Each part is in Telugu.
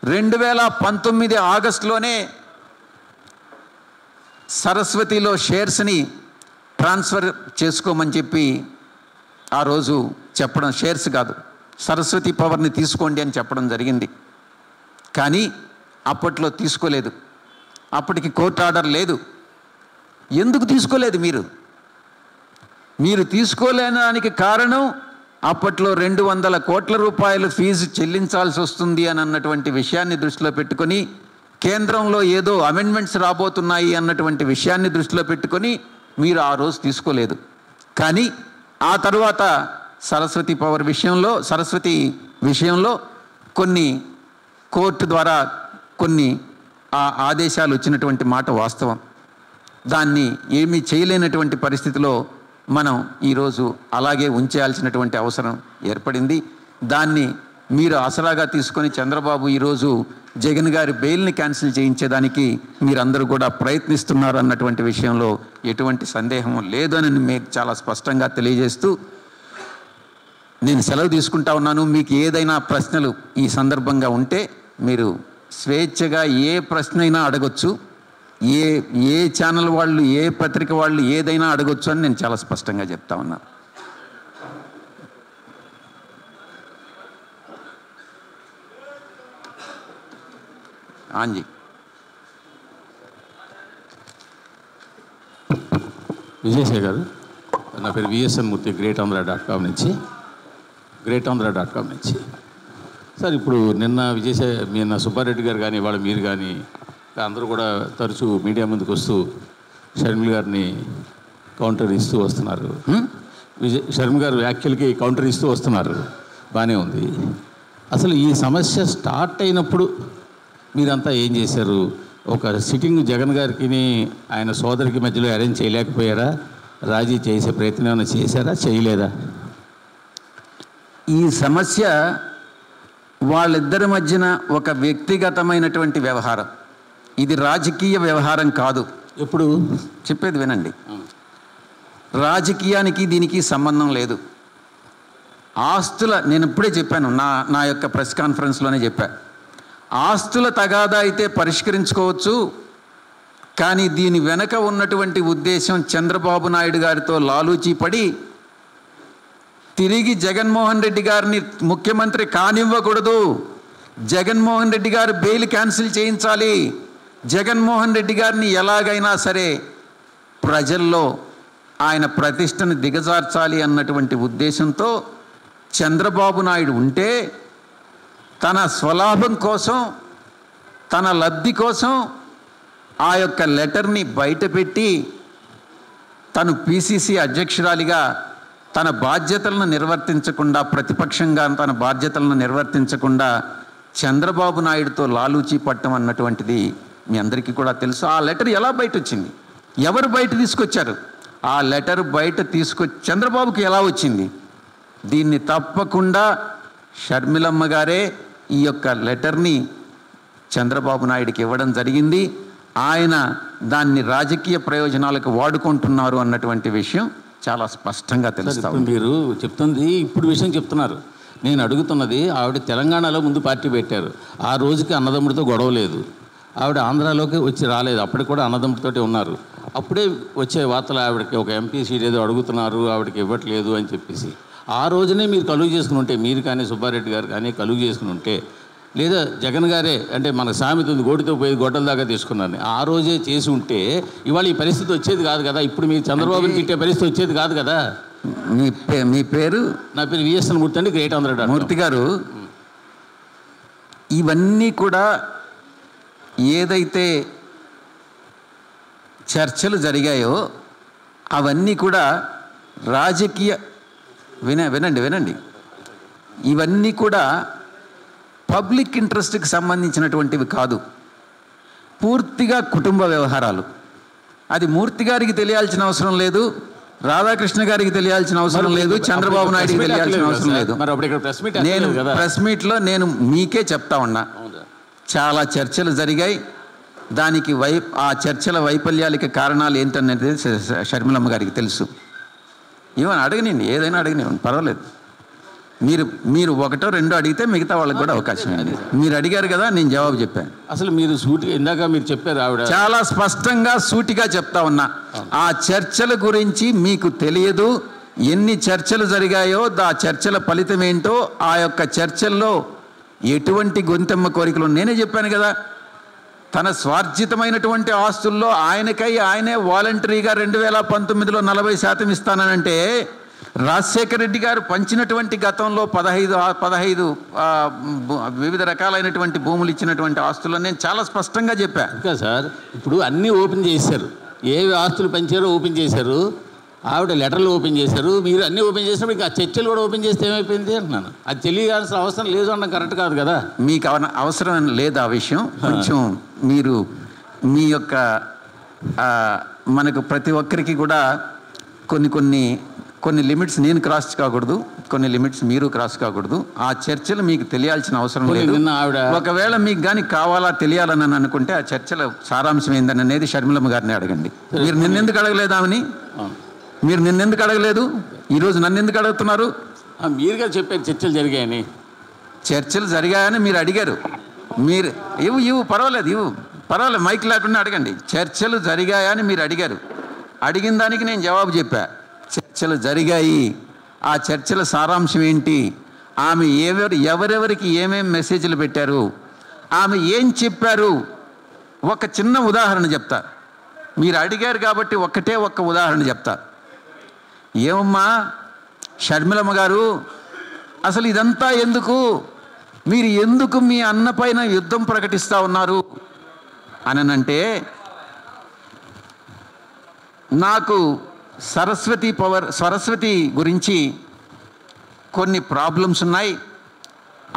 2019 ఆగస్టులోనే సరస్వతిలో షేర్స్ని ట్రాన్స్ఫర్ చేసుకోమని చెప్పి ఆ రోజు చెప్పడం, షేర్స్ కాదు సరస్వతి పవర్ని తీసుకోండి అని చెప్పడం జరిగింది. కానీ అప్పట్లో తీసుకోలేదు. అప్పటికి కోర్టు ఆర్డర్ లేదు. ఎందుకు తీసుకోలేదు? మీరు తీసుకోలేడానికి కారణం అప్పట్లో 200 కోట్ల రూపాయలు ఫీజు చెల్లించాల్సి వస్తుంది అని అన్నటువంటి విషయాన్ని దృష్టిలో పెట్టుకొని, కేంద్రంలో ఏదో అమెండ్మెంట్స్ రాబోతున్నాయి అన్నటువంటి విషయాన్ని దృష్టిలో పెట్టుకొని మీరు ఆ రోజు తీసుకోలేదు. కానీ ఆ తర్వాత సరస్వతి విషయంలో కొన్ని కోర్టు ద్వారా కొన్ని ఆదేశాలు వచ్చినటువంటి మాట వాస్తవం. దాన్ని ఏమీ చేయలేనటువంటి పరిస్థితిలో మనం ఈరోజు అలాగే ఉంచేయాల్సినటువంటి అవసరం ఏర్పడింది. దాన్ని మీరు ఆసరాగా తీసుకొని చంద్రబాబు ఈరోజు జగన్ గారి బెయిల్ని క్యాన్సిల్ చేయించేదానికి మీరందరూ కూడా ప్రయత్నిస్తున్నారు అన్నటువంటి విషయంలో ఎటువంటి సందేహం లేదని మీకు చాలా స్పష్టంగా తెలియజేస్తూ నేను సెలవు తీసుకుంటా ఉన్నాను. మీకు ఏదైనా ప్రశ్నలు ఈ సందర్భంగా ఉంటే మీరు స్వేచ్ఛగా ఏ ప్రశ్న అయినా అడగొచ్చు. ఏ ఛానల్ వాళ్ళు, ఏ పత్రిక వాళ్ళు ఏదైనా అడగొచ్చు అని నేను చాలా స్పష్టంగా చెప్తా ఉన్నాను. ఆంజీ విజయసాయి గారు, నా పేరు విఎస్ఎన్ మూర్తి, greatamra.com నుంచి. సార్, ఇప్పుడు నిన్న సుబ్బారెడ్డి గారు కానీ ఇవాళ మీరు కానీ అందరూ కూడా తరచూ మీడియా ముందుకు వస్తూ షర్మిల గారిని కౌంటర్ ఇస్తూ వస్తున్నారు. షర్మిల గారు వ్యాఖ్యలకి కౌంటర్ ఇస్తూ వస్తున్నారు. బాగానే ఉంది. అసలు ఈ సమస్య స్టార్ట్ అయినప్పుడు మీరంతా ఏం చేశారు? ఒక సిట్టింగ్ జగన్ గారికి ఆయన సోదరికి మధ్యలో అరేంజ్ చేయలేకపోయారా? రాజీ చేసే ప్రయత్నం ఏమైనా చేశారా? చేయలేదా? ఈ సమస్య వాళ్ళిద్దరి మధ్యన ఒక వ్యక్తిగతమైనటువంటి వ్యవహారం. ఇది రాజకీయ వ్యవహారం కాదు. ఎప్పుడు చెప్పేది వినండి. రాజకీయానికి దీనికి సంబంధం లేదు. నేను ఇప్పుడే చెప్పాను, నా యొక్క ప్రెస్ కాన్ఫరెన్స్లోనే చెప్పాను. ఆస్తుల తగాదా అయితే పరిష్కరించుకోవచ్చు, కానీ దీని వెనక ఉన్నటువంటి ఉద్దేశం చంద్రబాబు నాయుడు గారితో లాలూచీ పడి తిరిగి జగన్మోహన్ రెడ్డి గారిని ముఖ్యమంత్రి కానివ్వకూడదు, జగన్మోహన్ రెడ్డి గారు బెయిల్ క్యాన్సిల్ చేయించాలి, జగన్మోహన్ రెడ్డి గారిని ఎలాగైనా సరే ప్రజల్లో ఆయన ప్రతిష్టను దిగజార్చాలి అన్నటువంటి ఉద్దేశంతో చంద్రబాబు నాయుడు ఉంటే, తన స్వలాభం కోసం, తన లబ్ధి కోసం ఆ యొక్క లెటర్ని బయటపెట్టి తను పిసిసి అధ్యక్షురాలిగా తన బాధ్యతలను నిర్వర్తించకుండా, ప్రతిపక్షంగా తన బాధ్యతలను నిర్వర్తించకుండా చంద్రబాబు నాయుడుతో లాలూచీ పట్టం అన్నటువంటిది మీ అందరికీ కూడా తెలుసు. ఆ లెటర్ ఎలా బయట వచ్చింది? ఎవరు బయట తీసుకొచ్చారు? ఆ లెటర్ బయట చంద్రబాబుకి ఎలా వచ్చింది? దీన్ని తప్పకుండా షర్మిలమ్మ గారే ఈ యొక్క లెటర్ని చంద్రబాబు నాయుడికి ఇవ్వడం జరిగింది. ఆయన దాన్ని రాజకీయ ప్రయోజనాలకు వాడుకుంటున్నారు అన్నటువంటి విషయం చాలా స్పష్టంగా తెలుస్తుంది. మీరు చెప్తుంది ఇప్పుడు విషయం చెప్తున్నారు. నేను అడుగుతున్నది, ఆవిడ తెలంగాణలో ముందు పార్టీ పెట్టారు. ఆ రోజుకి అన్నదమ్ముడితో గొడవ లేదు. ఆవిడ ఆంధ్రాలోకి వచ్చి రాలేదు. అప్పటికి కూడా అన్నదమ్ముడితోటే ఉన్నారు. అప్పుడే వచ్చే వార్తలు ఆవిడకి ఒక ఎంపీ సీట్ ఏదో అడుగుతున్నారు, ఆవిడకి ఇవ్వట్లేదు అని చెప్పేసి. ఆ రోజునే మీరు కలుగు చేసుకుని ఉంటే, మీరు కానీ సుబ్బారెడ్డి గారు కానీ కలుగు చేసుకుని ఉంటే, లేదా జగన్ గారే, అంటే మన సామెత ఉంది, గోటితో పోయి గొడ్డల దాకా తీసుకున్నాను, ఆ రోజే చేసి ఉంటే ఇవాళ ఈ పరిస్థితి వచ్చేది కాదు కదా. ఇప్పుడు మీరు చంద్రబాబుని తిట్టే పరిస్థితి వచ్చేది కాదు కదా. మీ పేరు? నా పేరు విఎస్ఎన్ మూర్తి అండి, greatamra.com. మూర్తి గారు, ఇవన్నీ కూడా ఏదైతే చర్చలు జరిగాయో అవన్నీ కూడా రాజకీయ వినండి, ఇవన్నీ కూడా పబ్లిక్ ఇంట్రెస్ట్కి సంబంధించినటువంటివి కాదు. పూర్తిగా కుటుంబ వ్యవహారాలు. అది మూర్తి గారికి తెలియాల్సిన అవసరం లేదు, రాధాకృష్ణ గారికి తెలియాల్సిన అవసరం లేదు, చంద్రబాబు నాయుడికి తెలియాల్సిన అవసరం లేదు. నేను ప్రెస్ మీట్లో నేను మీకే చెప్తా ఉన్నా, చాలా చర్చలు జరిగాయి. దానికి ఆ చర్చల వైఫల్యాలకి కారణాలు ఏంటనేది షర్మిలమ్మ గారికి తెలుసు. ఏమని అడగనండి, ఏదైనా అడగనివ్వండి, పర్వాలేదు. మీరు ఒకటో రెండో అడిగితే మిగతా వాళ్ళకి కూడా అవకాశం ఉంది. మీరు అడిగారు కదా, నేను జవాబు చెప్పాను. అసలు మీరు సూటిగా ఇందాక మీరు చెప్పారు ఆవిడ చాలా స్పష్టంగా సూటిగా చెప్తా ఉన్నా. ఆ చర్చల గురించి మీకు తెలియదు. ఎన్ని చర్చలు జరిగాయో ఆ చర్చల ఫలితం ఏంటో, ఆ యొక్క చర్చల్లో ఎటువంటి గొంతెమ్మ కోరికలు నేనే చెప్పాను కదా. తన స్వార్జితమైనటువంటి ఆస్తుల్లో ఆయనే వాలంటరీగా 2019లో 40% ఇస్తానంటే, రాజశేఖర రెడ్డి గారు పంచినటువంటి గతంలో 15 వివిధ రకాలైనటువంటి భూములు ఇచ్చినటువంటి ఆస్తుల్లో నేను చాలా స్పష్టంగా చెప్పాను. ఇంకా సార్ ఇప్పుడు అన్నీ ఓపెన్ చేశారు, ఏవి ఆస్తులు పంచారో ఓపెన్ చేశారు, ఆవిడ లెటర్లు ఓపెన్ చేశారు, మీరు అన్నీ ఓపెన్ చేసినప్పుడు ఇంకా చర్చలు కూడా ఓపెన్ చేస్తే ఏమైపోయింది అంటున్నాను. అది తెలియాల్సిన అవసరం లేదు అన్న కరెక్ట్ కాదు కదా. మీకు అవసరం లేదు ఆ విషయం. కొంచెం మీరు మీ యొక్క మనకు ప్రతి ఒక్కరికి కూడా కొన్ని లిమిట్స్ నేను క్రాస్ కాకూడదు, కొన్ని లిమిట్స్ మీరు క్రాస్ కాకూడదు. ఆ చర్చలు మీకు తెలియాల్సిన అవసరం లేదు. ఒకవేళ మీకు కానీ తెలియాలని అనుకుంటే ఆ చర్చల సారాంశం ఏందని అనేది షర్మిలమ్మ గారిని అడగండి. మీరు నిన్నెందుకు అడగలేదామని? మీరు నిన్నెందుకు అడగలేదు? ఈరోజు నన్ను ఎందుకు అడుగుతున్నారు? మీరుగా చెప్పారు చర్చలు జరిగాయని. చర్చలు జరిగాయని మీరు అడిగారు. మీరు ఇవ్వు పర్వాలేదు, మైక్ లేకుండా అడగండి. చర్చలు జరిగాయని మీరు అడిగారు. అడిగిన దానికి నేను జవాబు చెప్పా. చర్చలు జరిగాయి. ఆ చర్చల సారాంశం ఏంటి, ఆమె ఎవరెవరికి ఏమేమి మెసేజ్లు పెట్టారు, ఆమె ఏం చెప్పారు, ఒక చిన్న ఉదాహరణ చెప్తా. మీరు అడిగారు కాబట్టి ఒక్క ఉదాహరణ చెప్తా. ఏమమ్మా షర్మిలమ్మ గారు, అసలు ఇదంతా ఎందుకు, మీరు ఎందుకు మీ అన్న పైన యుద్ధం ప్రకటిస్తూ ఉన్నారు అనంటే, నాకు సరస్వతి గురించి కొన్ని ప్రాబ్లమ్స్ ఉన్నాయి.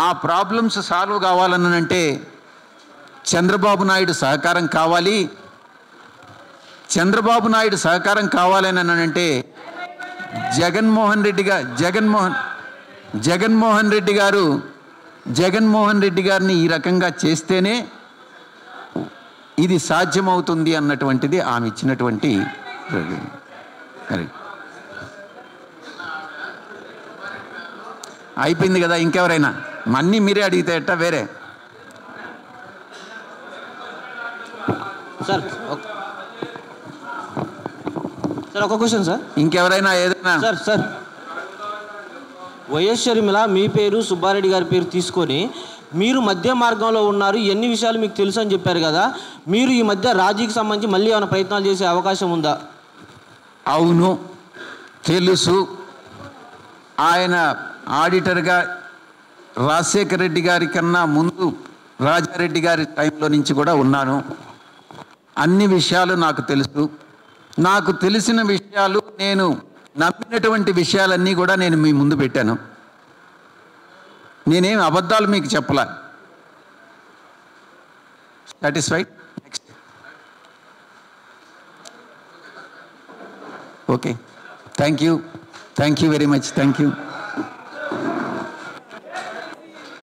ఆ ప్రాబ్లమ్స్ సాల్వ్ కావాలనంటే చంద్రబాబు నాయుడు సహకారం కావాలి. చంద్రబాబు నాయుడు సహకారం కావాలని అంటే జగన్మోహన్ రెడ్డి గారిని ఈ రకంగా చేస్తేనే ఇది సాధ్యమవుతుంది అన్నటువంటిది ఆమె ఇచ్చినటువంటి. అయిపోయింది కదా, ఇంకెవరైనా అన్నీ మీరే అడిగితే ఎట్టా వేరే. సార్ ఒక క్వశ్చన్ సార్, ఇంకెవరైనా ఏదైనా. సార్ వైఎస్ షర్మిల మీ పేరు సుబ్బారెడ్డి గారి పేరు తీసుకొని మీరు మధ్య మార్గంలో ఉన్నారు, ఎన్ని విషయాలు మీకు తెలుసు అని చెప్పారు కదా. మీరు ఈ మధ్య రాజీకి సంబంధించి మళ్ళీ ఏమైనా ప్రయత్నాలు చేసే అవకాశం ఉందా? అవును, తెలుసు. ఆయన ఆడిటర్గా రాజశేఖర రెడ్డి గారి కన్నా ముందు రాజారెడ్డి గారి టైంలో నుంచి కూడా ఉన్నాను. అన్ని విషయాలు నాకు తెలుసు. నాకు తెలిసిన విషయాలు, నేను నమ్మినటువంటి విషయాలన్నీ కూడా నేను మీ ముందు పెట్టాను. నేనేం అబద్ధాలు మీకు చెప్పలా. Satisfied? Next. Okay, thank you very much. Thank you.